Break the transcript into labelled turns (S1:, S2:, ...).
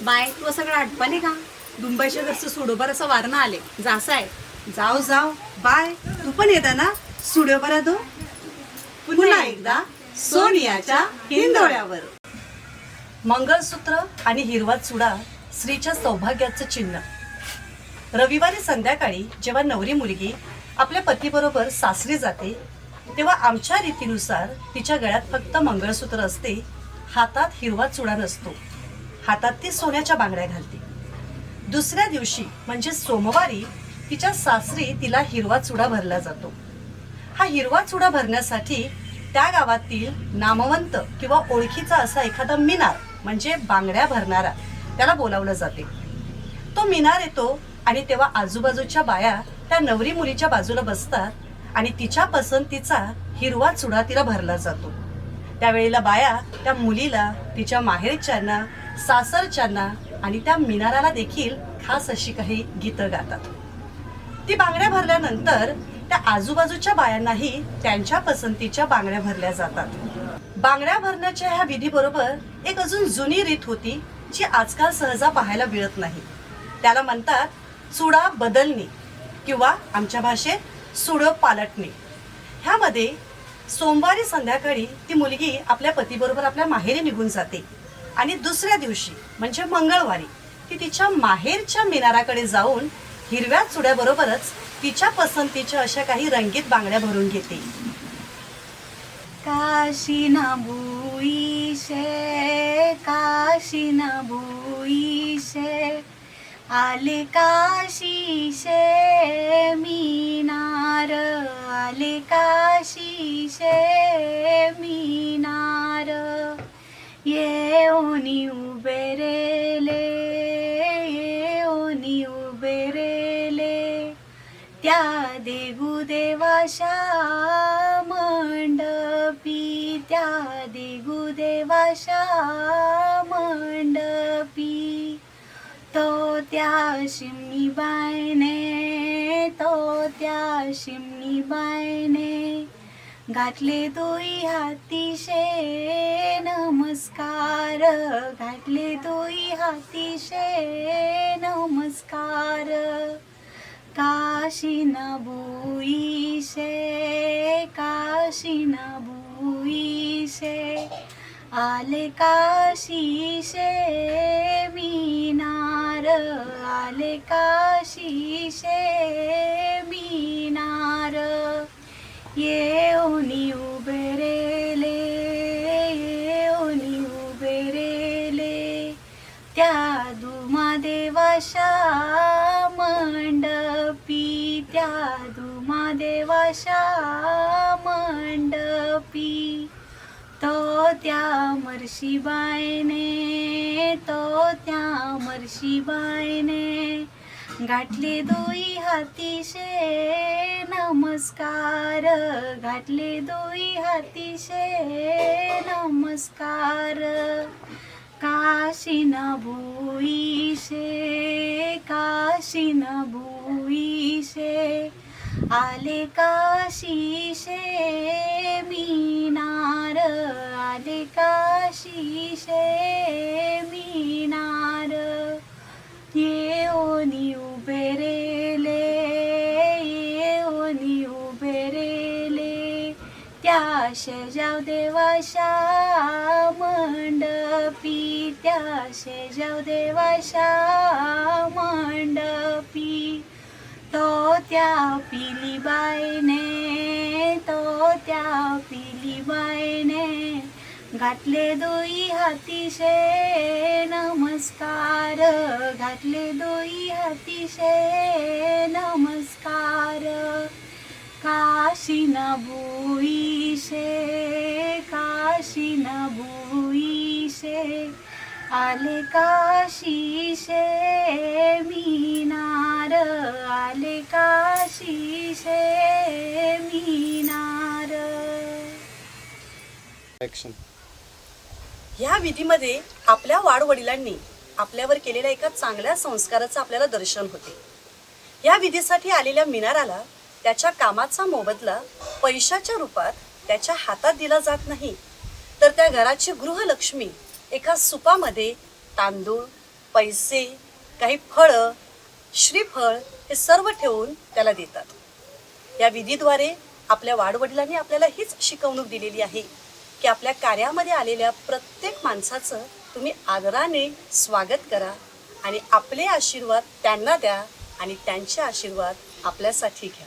S1: Bye तू सगळं आठवले का? दुंबाईच्या घरचं सोडोबर असं वारणं आले जासं आहे.
S2: जाऊ जाऊ बाय, तू पण येता ना स्टुडिओ बरा तो पुन्हा एकदा सोनियाच्या हिंदोळ्यावर.
S3: मंगळसूत्र आणि हिरवा चुडा स्त्रीच्या सौभाग्याचं चिन्ह. रविवारी संध्याकाळी जेव्हा नवरी मुलगी आपल्या पतीबरोबर सासरी जाते तेव्हा आमच्या रीतीनुसार तिच्या गळ्यात फक्त मंगळसूत्र असते, हातात हिरवा चुडा नसतो. हातात ती सोन्याच्या बांगड्या घालते. दुसऱ्या दिवशी म्हणजे सोमवारी तिच्या सासरी तिला हिरवा चुडा भरला जातो. हा हिरवा चुडा भरण्यासाठी त्या गावातील नामवंत किंवा ओळखीचा असा एखादा मिनार म्हणजे बांगड्या भरणारा त्याला बोलावलं जाते. तो मिनार येतो आणि तेव्हा आजूबाजूच्या बाया त्या नवरी मुलीच्या बाजूला बसतात आणि तिच्या पसंतीचा हिरवा चुडा तिला भरला जातो. त्यावेळेला बाया त्या मुलीला तिच्या माहेरच्यांना, सासरच्यांना आणि त्या मिनाराला देखील खास अशी काही गीतं गातात. ती बांगड्या भरल्यानंतर त्या आजूबाजूच्या बायांनाही त्यांच्या पसंतीच्या बांगड्या भरल्या जातात. बांगड्या भरण्याच्या ह्या विधीबरोबर एक अजून जुनी रीत होती जी आजकाल सहजा पाहायला मिळत नाही. त्याला म्हणतात चुडा बदलणे किंवा आमच्या भाषेत सुडं पालटणे. ह्यामध्ये सोमवारी संध्याकाळी ती मुलगी आपल्या पतीबरोबर आपल्या माहेरी निघून जाते आणि दुसऱ्या दिवशी म्हणजे मंगळवारी ती तिच्या माहेरच्या मिनाराकडे जाऊन हिरव्या चुड्याबरोबरच तिच्या पसंतीच्या अशा काही रंगीत बांगड्या भरून घेते.
S4: काशी ना भुईशे, काशी ना भुईशे, आले काशीशे मीनार, आले काशीशे मीनार, येऊनी उभे रेले, येऊनी उभे रेले, त्या देगुदेवाशा मंडपी, त्या देगुदेवाशा मंडपी, तो त्या शिमणी बायने, तो त्या शिमणी बायने, घातले दोई हातीशे नमस्कार, घातले दोई हातीशे नमस्कार, काशी न भुईशे, काशी न भुईशे, आले काशीशे मीनार, आले काशीशे मीनार, येऊनी उभे रेले, येऊनी उभे रेले, त्या दुमादेवाशा मंडपी, त्या दुमादेवाशा मंडपी, तो त्या मरशीबाईने, तो त्या मरशीबाईने, घातले दोई हातीशे नमस्कार, घातले दोई हातीशे नमस्कार, काशी न भुईशे, काशी न भुईशे, आले काशीशे मीनार, आले काशीशे मीनार, येऊनी उभे रेले, येऊनी उभे रेले, त्या शेजाव देवाशा मंडपी, त्या शेजाव देवाशा मंडपी, तो त्या पिली बाईने, तो त्या पिली बाईने, घातले दोई हातीशे नमस्कार, घातले दोई हातीशे नमस्कार, काशी न भुईशे, काशी न भुईशे, आले काशीशे मीनार, आले काशीशे मीनार.
S3: ह्या विधीमध्ये आपल्या वाडवडिलांनी आपल्यावर केलेल्या एका चांगल्या संस्काराचं आपल्याला दर्शन होते. या विधीसाठी आलेल्या मिनाराला त्याच्या कामाचा मोबदला पैशाच्या रूपात त्याच्या हातात दिला जात नाही, तर त्या घराची गृहलक्ष्मी एका सुपामध्ये तांदूळ, पैसे, काही फळं, श्रीफळ हे सर्व ठेवून त्याला देतात। या विधीद्वारे आपल्या वाडवडिलांनी आपल्याला हीच शिकवणूक दिलेली आहे की आपल्या कार्यामध्ये आलेल्या प्रत्येक माणसाचं तुम्ही आदराने स्वागत करा आणि आपले आशीर्वाद त्यांना द्या आणि त्यांचे आशीर्वाद आपल्यासाठी घ्या।